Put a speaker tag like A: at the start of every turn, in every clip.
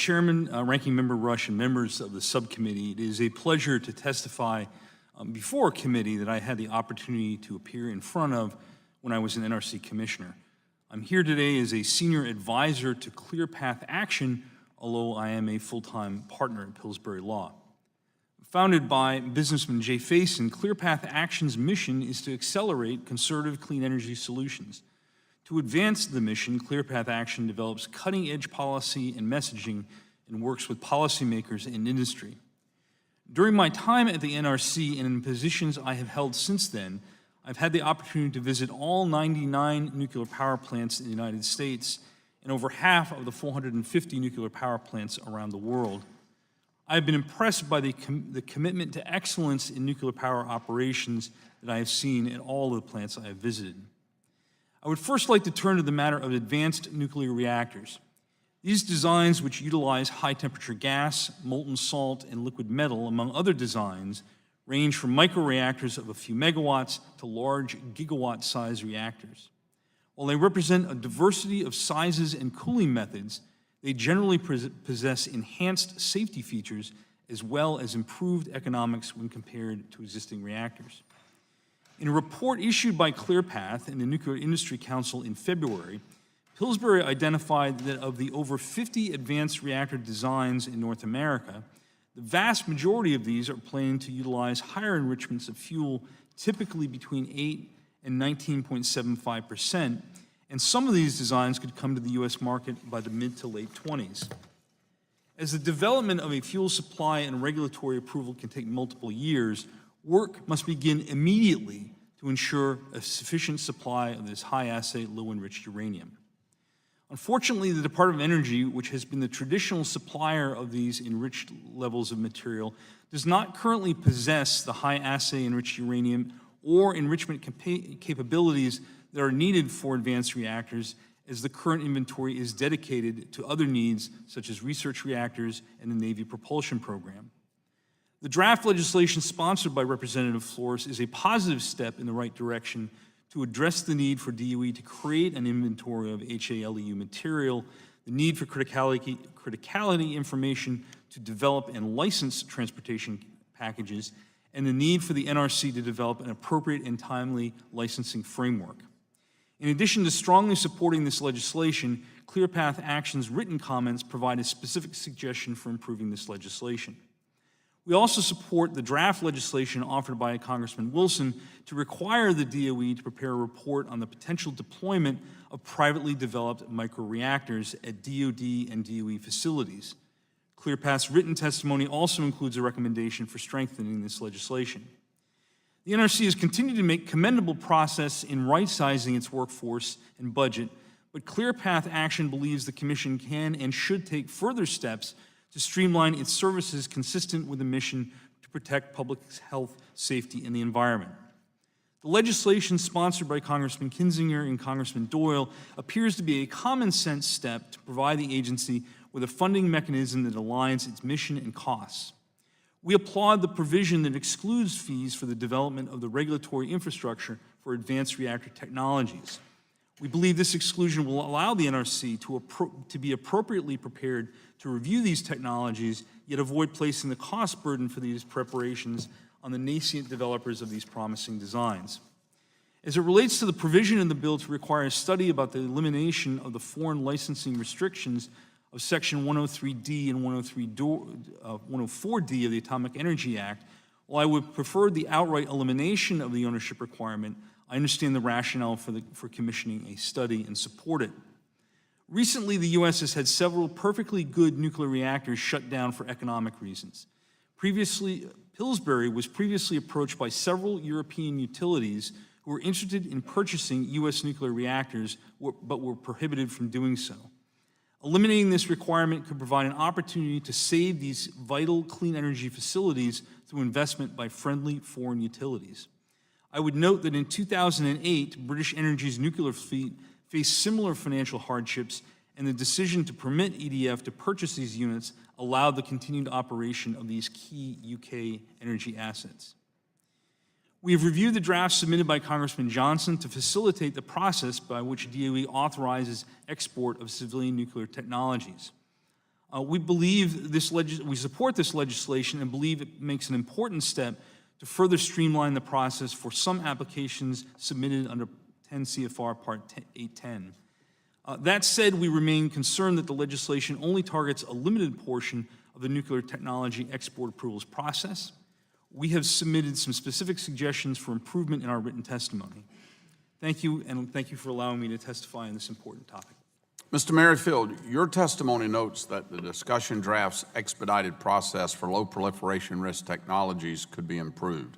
A: Chairman, Ranking Member Rush, and members of the subcommittee, it is a pleasure to testify before a committee that I had the opportunity to appear in front of when I was an NRC Commissioner. I'm here today as a senior advisor to Clear Path Action, although I am a full-time partner at Pillsbury Law. Founded by businessman Jay Faison, Clear Path Action's mission is to accelerate conservative clean energy solutions. To advance the mission, Clear Path Action develops cutting-edge policy and messaging and works with policymakers and industry. During my time at the NRC and in positions I have held since then, I've had the opportunity to visit all 99 nuclear power plants in the United States and over half of the 450 nuclear power plants around the world. I've been impressed by the commitment to excellence in nuclear power operations that I have seen at all of the plants I have visited. I would first like to turn to the matter of advanced nuclear reactors. These designs, which utilize high-temperature gas, molten salt, and liquid metal, among other designs, range from microreactors of a few megawatts to large gigawatt-sized reactors. While they represent a diversity of sizes and cooling methods, they generally possess enhanced safety features as well as improved economics when compared to existing reactors. In a report issued by ClearPath and the Nuclear Industry Council in February, Pillsbury identified that of the over 50 advanced reactor designs in North America, the vast majority of these are planning to utilize higher enrichments of fuel, typically between 8 and 19.75%, and some of these designs could come to the U.S. market by the mid to late 20s. As the development of a fuel supply and regulatory approval can take multiple years, work must begin immediately to ensure a sufficient supply of this high-assay, low-enriched uranium. Unfortunately, the Department of Energy, which has been the traditional supplier of these enriched levels of material, does not currently possess the high-assay enriched uranium or enrichment capabilities that are needed for advanced reactors, as the current inventory is dedicated to other needs, such as research reactors and the Navy propulsion program. The draft legislation sponsored by Representative Flores is a positive step in the right direction to address the need for DOE to create an inventory of HALEU material, the need for criticality information to develop and license transportation packages, and the need for the NRC to develop an appropriate and timely licensing framework. In addition to strongly supporting this legislation, ClearPath Action's written comments provide a specific suggestion for improving this legislation. We also support the draft legislation offered by Congressman Wilson to require the DOE to prepare a report on the potential deployment of privately developed microreactors at DoD and DOE facilities. ClearPath's written testimony also includes a recommendation for strengthening this legislation. The NRC has continued to make commendable progress in right-sizing its workforce and budget, but ClearPath Action believes the Commission can and should take further steps to streamline its services consistent with the mission to protect public health, safety, and the environment. The legislation sponsored by Congressman Kinzinger and Congressman Doyle appears to be a common-sense step to provide the agency with a funding mechanism that aligns its mission and costs. We applaud the provision that excludes fees for the development of the regulatory infrastructure for advanced reactor technologies. We believe this exclusion will allow the NRC to be appropriately prepared to review these technologies, yet avoid placing the cost burden for these preparations on the nascent developers of these promising designs. As it relates to the provision in the bill to require a study about the elimination of the foreign licensing restrictions of Section 103D and 104D of the Atomic Energy Act, while I would prefer the outright elimination of the ownership requirement, I understand the rationale for commissioning a study and support it. Recently, the U.S. has had several perfectly good nuclear reactors shut down for economic reasons. Pillsbury was previously approached by several European utilities who were interested in purchasing U.S. nuclear reactors, but were prohibited from doing so. Eliminating this requirement could provide an opportunity to save these vital clean energy facilities through investment by friendly foreign utilities. I would note that in 2008, British Energy's nuclear fleet faced similar financial hardships, and the decision to permit EDF to purchase these units allowed the continued operation of these key UK energy assets. We have reviewed the draft submitted by Congressman Johnson to facilitate the process by which DOE authorizes export of civilian nuclear technologies. We support this legislation and believe it makes an important step to further streamline the process for some applications submitted under 10 CFR Part 810. That said, we remain concerned that the legislation only targets a limited portion of the nuclear technology export approvals process. We have submitted some specific suggestions for improvement in our written testimony. Thank you, and thank you for allowing me to testify on this important topic.
B: Mr. Merrifield, your testimony notes that the discussion draft's expedited process for low proliferation risk technologies could be improved.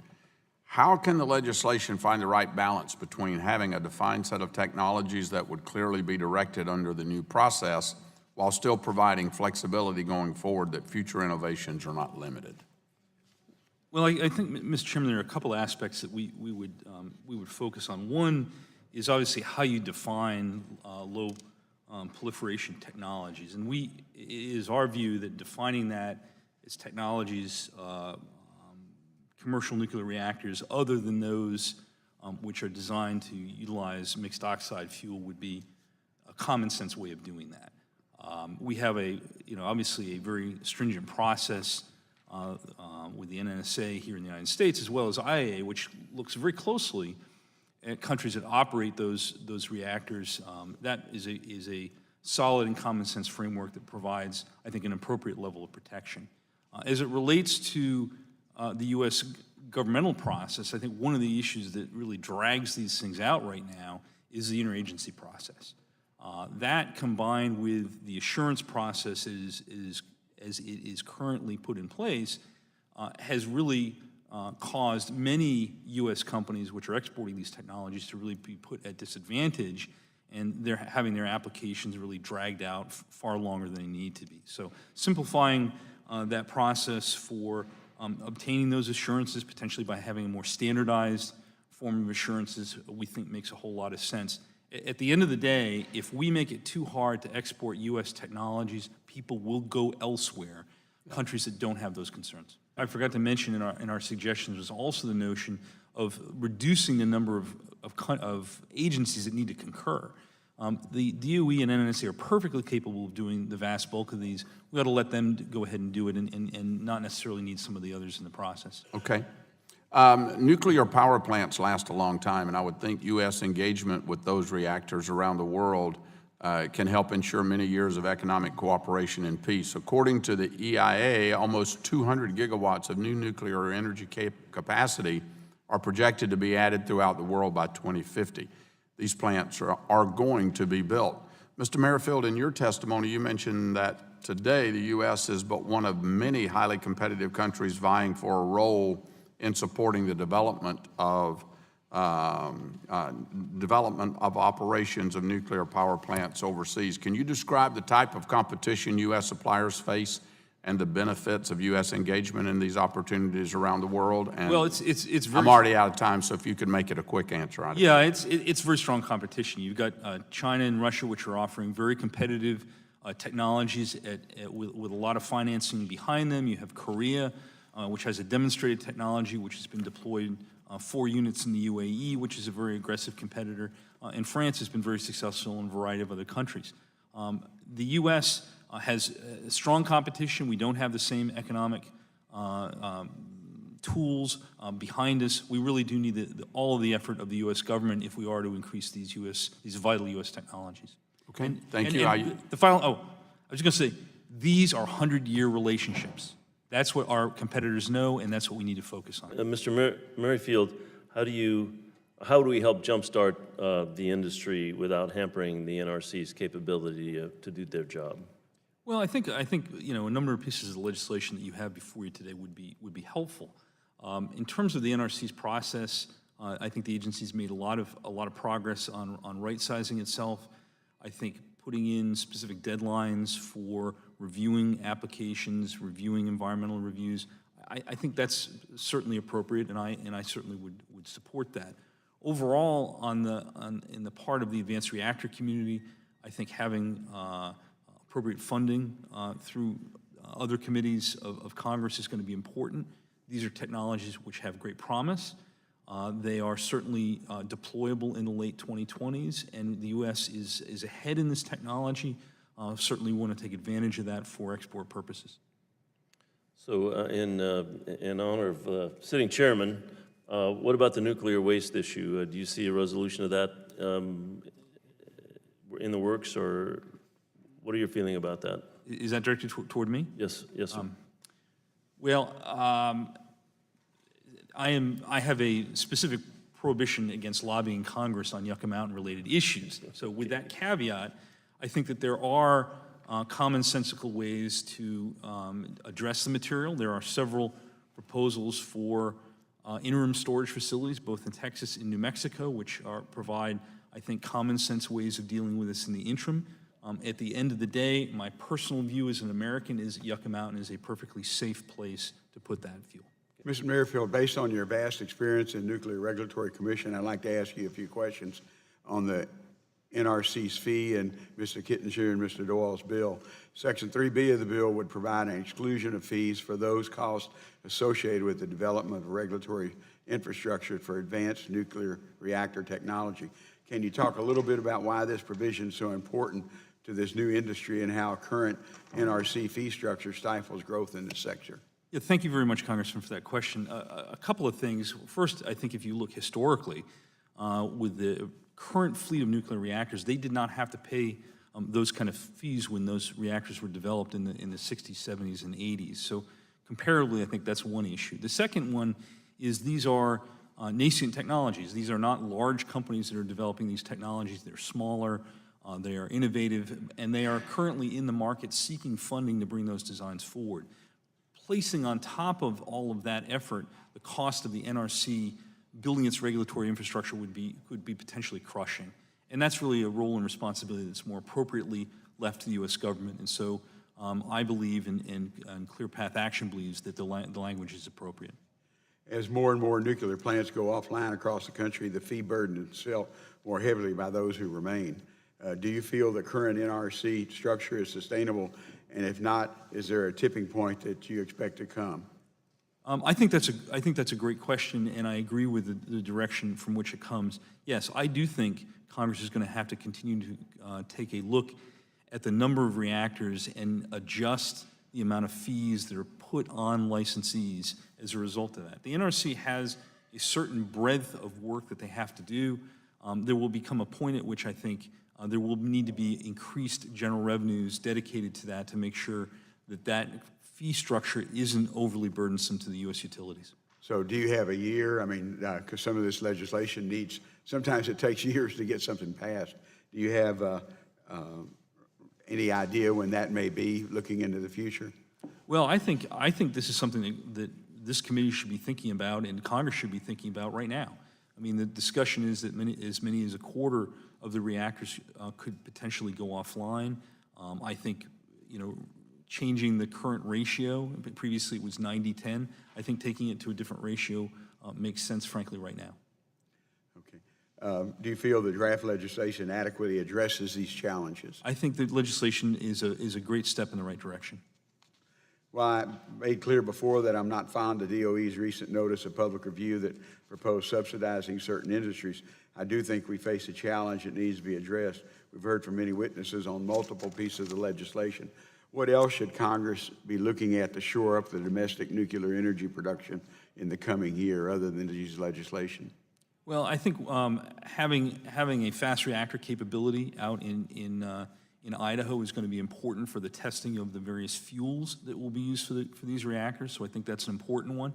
B: How can the legislation find the right balance between having a defined set of technologies that would clearly be directed under the new process while still providing flexibility going forward that future innovations are not limited?
A: Well, I think, Mr. Chairman, there are a couple aspects that we would focus on. One is obviously how you define low proliferation technologies, and it is our view that defining that as technologies, commercial nuclear reactors other than those which are designed to utilize mixed oxide fuel would be a common sense way of doing that. We have obviously a very stringent process with the NNSA here in the United States, as well as IAEA, which looks very closely at countries that operate those reactors. That is a solid and common sense framework that provides, I think, an appropriate level of protection. As it relates to the U.S. governmental process, I think one of the issues that really drags these things out right now is the interagency process. That, combined with the assurance process as it is currently put in place, has really caused many U.S. companies which are exporting these technologies to really be put at disadvantage, and they're having their applications really dragged out far longer than they need to be. So simplifying that process for obtaining those assurances, potentially by having a more standardized form of assurances, we think makes a whole lot of sense. At the end of the day, if we make it too hard to export U.S. technologies, people will go elsewhere, countries that don't have those concerns. I forgot to mention in our suggestions was also the notion of reducing the number of agencies that need to concur. The DOE and NNSA are perfectly capable of doing the vast bulk of these. We ought to let them go ahead and do it and not necessarily need some of the others in the process.
B: Okay. Nuclear power plants last a long time, and I would think U.S. engagement with those reactors around the world can help ensure many years of economic cooperation and peace. According to the EIA, almost 200 gigawatts of new nuclear energy capacity are projected to be added throughout the world by 2050. These plants are going to be built. Mr. Merrifield, in your testimony, you mentioned that today the U.S. is but one of many highly competitive countries vying for a role in supporting the development of operations of nuclear power plants overseas. Can you describe the type of competition U.S. suppliers face and the benefits of U.S. engagement in these opportunities around the world? And
A: well, it's very,
B: I'm already out of time, so if you could make it a quick answer.
A: Yeah, it's very strong competition. You've got China and Russia, which are offering very competitive technologies with a lot of financing behind them. You have Korea, which has a demonstrated technology which has been deployed 4 units in the UAE, which is a very aggressive competitor. And France has been very successful in a variety of other countries. The U.S. has strong competition. We don't have the same economic tools behind us. We really do need all of the effort of the U.S. government if we are to increase these vital U.S. technologies.
B: Okay, thank you.
A: I was going to say, these are 100-year relationships. That's what our competitors know, and that's what we need to focus on.
C: Mr. Merrifield, how do we help jumpstart the industry without hampering the NRC's capability to do their job?
A: Well, I think a number of pieces of legislation that you have before you today would be helpful. In terms of the NRC's process, I think the agency's made a lot of progress on right-sizing itself. I think putting in specific deadlines for reviewing applications, reviewing environmental reviews, I think that's certainly appropriate, and I certainly would support that. Overall, in the part of the advanced reactor community, I think having appropriate funding through other committees of Congress is going to be important. These are technologies which have great promise. They are certainly deployable in the late 2020s, and the U.S. is ahead in this technology certainly want to take advantage of that for export purposes.
C: So in honor of sitting chairman, what about the nuclear waste issue? Do you see a resolution of that in the works, or what are your feeling about that?
A: Is that directed toward me?
C: Yes, yes, sir.
A: Well, I have a specific prohibition against lobbying Congress on Yucca Mountain-related issues. So with that caveat, I think that there are commonsensical ways to address the material. There are several proposals for interim storage facilities, both in Texas and New Mexico, which provide, I think, common sense ways of dealing with this in the interim. At the end of the day, my personal view as an American is that Yucca Mountain is a perfectly safe place to put that fuel.
D: Mr. Merrifield, based on your vast experience in Nuclear Regulatory Commission, I'd like to ask you a few questions on the NRC's fee and Mr. Kittinger and Mr. Doyle's bill. Section 3B of the bill would provide an exclusion of fees for those costs associated with the development of regulatory infrastructure for advanced nuclear reactor technology. Can you talk a little bit about why this provision is so important to this new industry and how current NRC fee structure stifles growth in this sector?
A: Yeah, thank you very much, Congressman, for that question. A couple of things. First, I think if you look historically, with the current fleet of nuclear reactors, they did not have to pay those kind of fees when those reactors were developed in the 60s, 70s, and 80s. So comparatively, I think that's one issue. The second one is these are nascent technologies. These are not large companies that are developing these technologies. They're smaller, they are innovative, and they are currently in the market seeking funding to bring those designs forward. Placing on top of all of that effort the cost of the NRC building its regulatory infrastructure would be potentially crushing. And that's really a role and responsibility that's more appropriately left to the U.S. government. And so I believe, and Clear Path Action believes, that the language is appropriate.
D: As more and more nuclear plants go offline across the country, the fee burden is felt more heavily by those who remain. Do you feel the current NRC structure is sustainable? And if not, is there a tipping point that you expect to come?
A: I think that's a great question, and I agree with the direction from which it comes. Yes, I do think Congress is going to have to continue to take a look at the number of reactors and adjust the amount of fees that are put on licensees as a result of that. The NRC has a certain breadth of work that they have to do. There will become a point at which I think there will need to be increased general revenues dedicated to that to make sure that that fee structure isn't overly burdensome to the U.S. utilities.
D: So do you have a year? I mean, because some of this legislation needs, sometimes it takes years to get something passed. Do you have any idea when that may be, looking into the future?
A: Well, I think this is something that this committee should be thinking about and Congress should be thinking about right now. I mean, the discussion is that as many as a quarter of the reactors could potentially go offline. I think, changing the current ratio, previously it was 90-10, I think taking it to a different ratio makes sense, frankly, right now.
D: Okay. Do you feel the draft legislation adequately addresses these challenges?
A: I think the legislation is a great step in the right direction.
D: Well, I made clear before that I'm not fond of DOE's recent notice of public review that proposed subsidizing certain industries. I do think we face a challenge that needs to be addressed. We've heard from many witnesses on multiple pieces of the legislation. What else should Congress be looking at to shore up the domestic nuclear energy production in the coming year, other than these legislation?
A: Well, I think having a fast reactor capability out in Idaho is going to be important for the testing of the various fuels that will be used for these reactors. So I think that's an important one.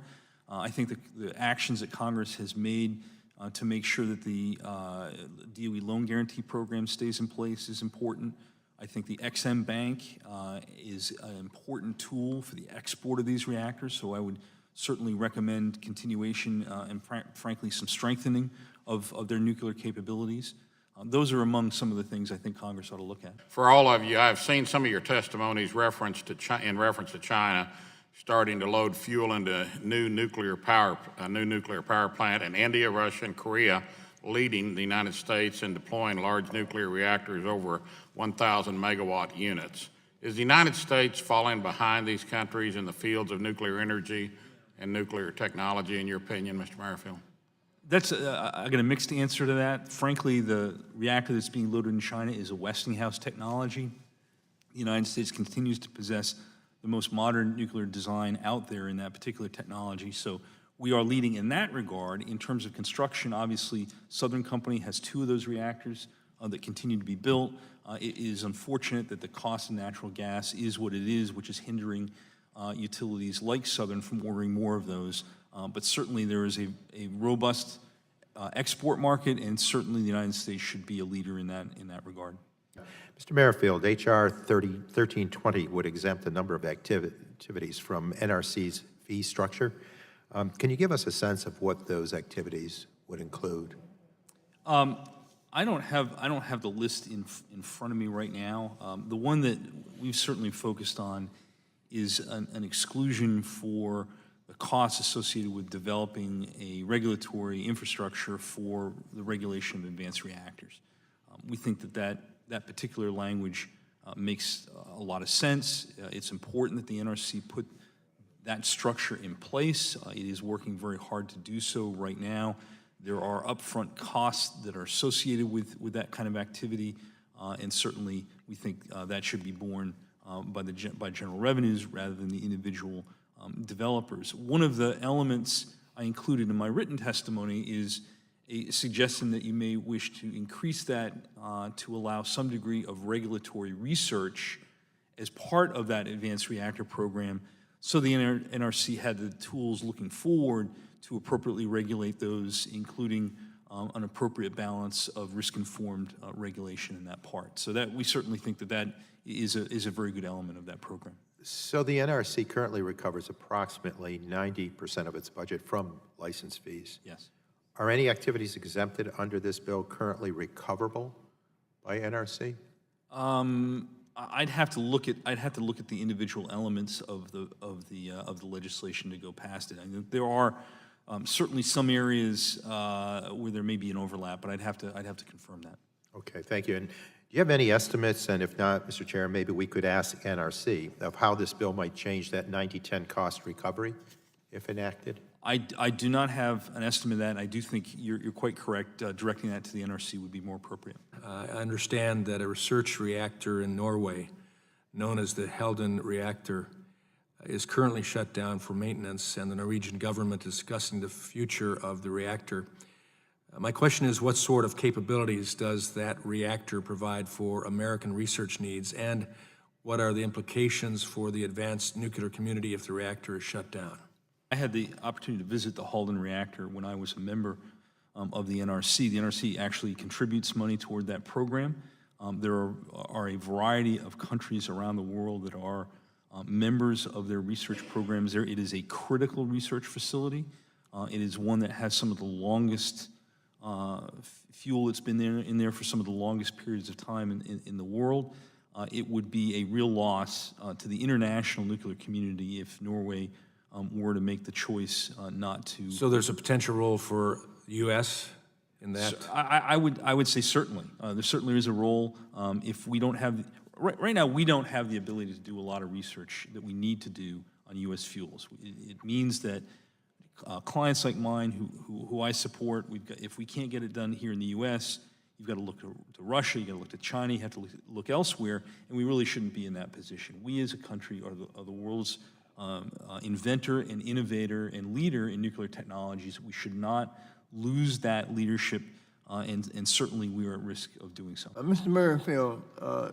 A: I think the actions that Congress has made to make sure that the DOE loan guarantee program stays in place is important. I think the XM Bank is an important tool for the export of these reactors, so I would certainly recommend continuation and frankly some strengthening of their nuclear capabilities. Those are among some of the things I think Congress ought to look at.
E: For all of you, I've seen some of your testimonies in reference to China starting to load fuel into a new nuclear power plant, and India, Russia, and Korea leading the United States in deploying large nuclear reactors over 1,000 megawatt units. Is the United States falling behind these countries in the fields of nuclear energy and nuclear technology, in your opinion, Mr. Merrifield?
A: That's I got a mixed answer to that. Frankly, the reactor that's being loaded in China is a Westinghouse technology. The United States continues to possess the most modern nuclear design out there in that particular technology. So we are leading in that regard. In terms of construction, obviously, Southern Company has 2 of those reactors that continue to be built. It is unfortunate that the cost of natural gas is what it is, which is hindering utilities like Southern from ordering more of those. But certainly there is a robust export market, and certainly the United States should be a leader in that regard.
F: Mr. Merrifield, H.R. 1320 would exempt a number of activities from NRC's fee structure. Can you give us a sense of what those activities would include?
A: I don't have the list in front of me right now. The one that we've certainly focused on is an exclusion for the costs associated with developing a regulatory infrastructure for the regulation of advanced reactors. We think that particular language makes a lot of sense. It's important that the NRC put that structure in place. It is working very hard to do so right now. There are upfront costs that are associated with that kind of activity, and certainly we think that should be borne by general revenues rather than the individual developers. One of the elements I included in my written testimony is a suggestion that you may wish to increase that to allow some degree of regulatory research as part of that advanced reactor program, so the NRC had the tools looking forward to appropriately regulate those, including an appropriate balance of risk-informed regulation in that part. So that we certainly think that is a very good element of that program.
F: So the NRC currently recovers approximately 90% of its budget from license fees.
A: Yes.
F: Are any activities exempted under this bill currently recoverable by NRC?
A: I'd have to look at the individual elements of the legislation to go past it. I mean, there are certainly some areas where there may be an overlap, but I'd have to confirm that.
F: Okay, thank you. And do you have any estimates, and if not, Mr. Chair, maybe we could ask NRC of how this bill might change that 90-10 cost recovery if enacted?
A: I do not have an estimate of that. I do think you're quite correct. Directing that to the NRC would be more appropriate.
G: I understand that a research reactor in Norway, known as the Halden reactor, is currently shut down for maintenance, and the Norwegian government is discussing the future of the reactor. My question is, what sort of capabilities does that reactor provide for American research needs, and what are the implications for the advanced nuclear community if the reactor is shut down?
A: I had the opportunity to visit the Halden reactor when I was a member of the NRC. The NRC actually contributes money toward that program. There are a variety of countries around the world that are members of their research programs there. It is a critical research facility. It is one that has some of the longest fuel that's been in there for some of the longest periods of time in the world. It would be a real loss to the international nuclear community if Norway were to make the choice not to.
G: So there's a potential role for the U.S. in that?
A: So I would say certainly. There certainly is a role. If we don't have, right now we don't have the ability to do a lot of research that we need to do on U.S. fuels. It means that clients like mine who I support, if we can't get it done here in the U.S., you've got to look to Russia, you've got to look to China, you have to look elsewhere, and we really shouldn't be in that position. We as a country are the world's inventor and innovator and leader in nuclear technologies. We should not lose that leadership, and certainly we are at risk of doing so.
H: Mr. Merrifield,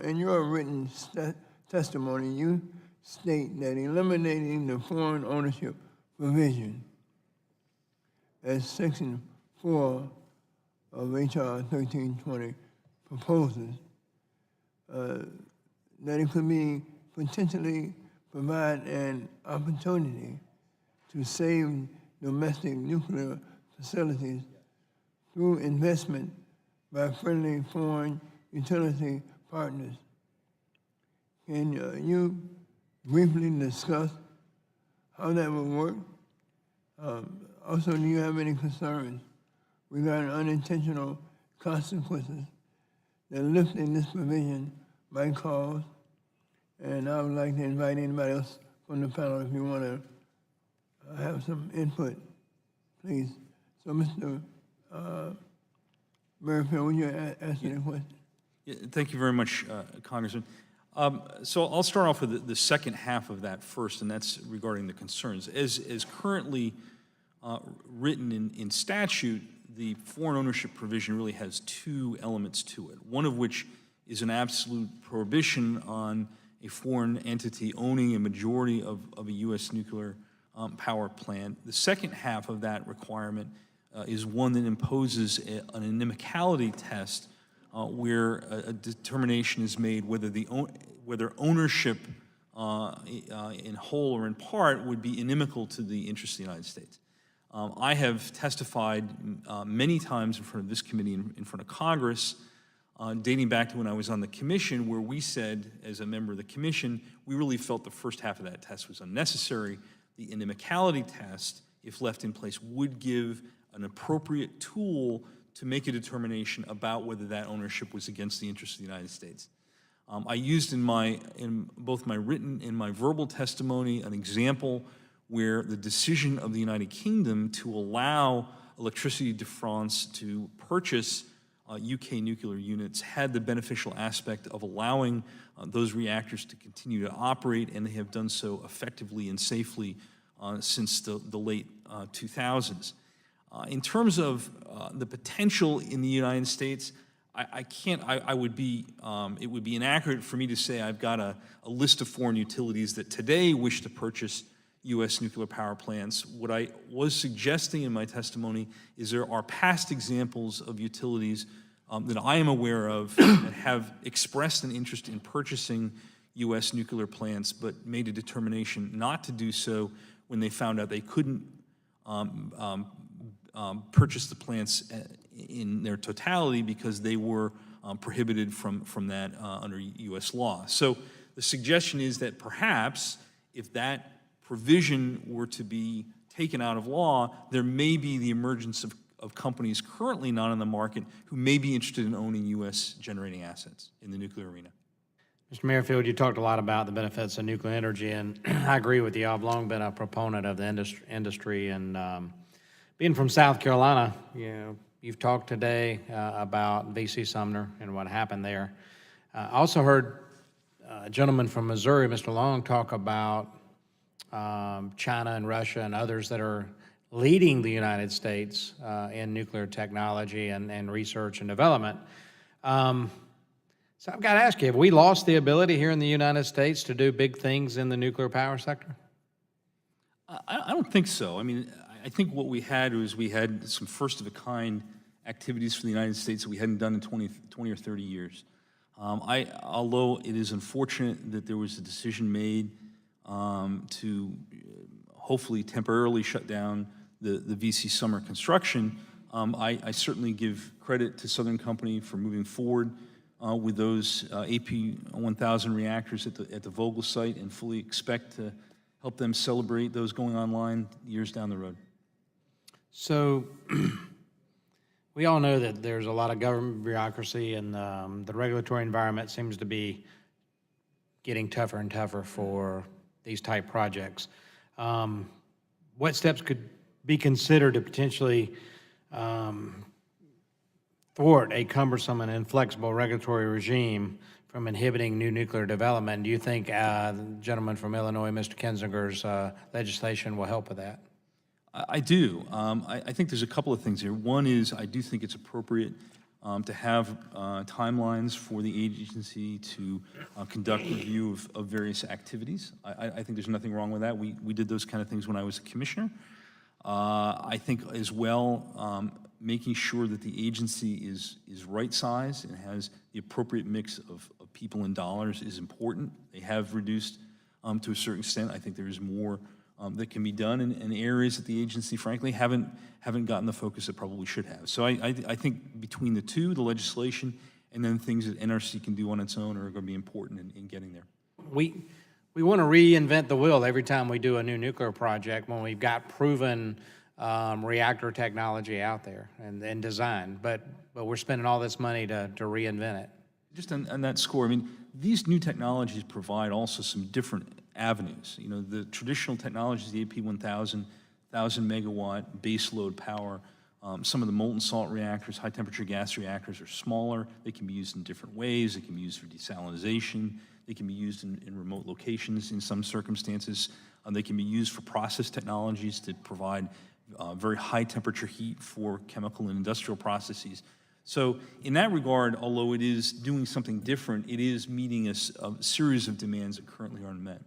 H: in your written testimony, you state that eliminating the foreign ownership provision as Section 4 of H.R. 1320 proposes, that it could be potentially provide an opportunity to save domestic nuclear facilities through investment by friendly foreign utility partners. Can you briefly discuss how that would work? Also, do you have any concerns regarding unintentional consequences that lifting this provision might cause? And I would like to invite anybody else from the panel if you want to have some input, please. So, Mr. Merrifield, would you answer the question?
A: Yeah, thank you very much, Congressman. So I'll start off with the second half of that first, and that's regarding the concerns. As currently written in statute, the foreign ownership provision really has two elements to it, one of which is an absolute prohibition on a foreign entity owning a majority of a U.S. nuclear power plant. The second half of that requirement is one that imposes an inimicality test where a determination is made whether ownership in whole or in part would be inimical to the interests of the United States. I have testified many times in front of this committee, in front of Congress, dating back to when I was on the commission, where we said, as a member of the commission, we really felt the first half of that test was unnecessary. The inimicality test, if left in place, would give an appropriate tool to make a determination about whether that ownership was against the interests of the United States. I used in both my written and my verbal testimony an example where the decision of the United Kingdom to allow Electricité de France to purchase UK nuclear units had the beneficial aspect of allowing those reactors to continue to operate, and they have done so effectively and safely since the late 2000s. In terms of the potential in the United States, it would be inaccurate for me to say I've got a list of foreign utilities that today wish to purchase U.S. nuclear power plants. What I was suggesting in my testimony is there are past examples of utilities that I am aware of that have expressed an interest in purchasing U.S. nuclear plants, but made a determination not to do so when they found out they couldn't purchase the plants in their totality because they were prohibited from that under U.S. law. So the suggestion is that perhaps if that provision were to be taken out of law, there may be the emergence of companies currently not on the market who may be interested in owning U.S. generating assets in the nuclear arena.
I: Mr. Merrifield, you talked a lot about the benefits of nuclear energy, and I agree with you. I've long been a proponent of the industry, and being from South Carolina, you've talked today about V.C. Sumner and what happened there. I also heard a gentleman from Missouri, Mr. Long, talk about China and Russia and others that are leading the United States in nuclear technology and research and development. So I've got to ask you, have we lost the ability here in the United States to do big things in the nuclear power sector?
A: I don't think so. I mean, I think what we had some first-of-a-kind activities for the United States that we hadn't done in 20 or 30 years. Although it is unfortunate that there was a decision made to hopefully temporarily shut down the V.C. Summer construction, I certainly give credit to Southern Company for moving forward with those AP1000 reactors at the Vogtle site, and fully expect to help them celebrate those going online years down the road.
I: So we all know that there's a lot of government bureaucracy, and the regulatory environment seems to be getting tougher and tougher for these type projects. What steps could be considered to potentially thwart a cumbersome and inflexible regulatory regime from inhibiting new nuclear development? Do you think the gentleman from Illinois, Mr. Kinzinger's legislation will help with that?
A: I do. I think there's a couple of things here. One is I do think it's appropriate to have timelines for the agency to conduct review of various activities. I think there's nothing wrong with that. We did those kind of things when I was a commissioner. I think as well, making sure that the agency is right-sized and has the appropriate mix of people and dollars is important. They have reduced to a certain extent. I think there is more that can be done in areas that the agency, frankly, haven't gotten the focus it probably should have. So I think between the two, the legislation and then things that NRC can do on its own, are going to be important in getting there.
I: We want to reinvent the wheel every time we do a new nuclear project when we've got proven reactor technology out there and design, but we're spending all this money to reinvent it.
A: Just on that score, I mean, these new technologies provide also some different avenues. You know, the traditional technologies, the AP1000, 1,000 megawatt base load power, some of the molten salt reactors, high temperature gas reactors are smaller. They can be used in different ways. They can be used for desalination. They can be used in remote locations in some circumstances. They can be used for process technologies to provide very high temperature heat for chemical and industrial processes. So in that regard, although it is doing something different, it is meeting a series of demands that currently aren't met.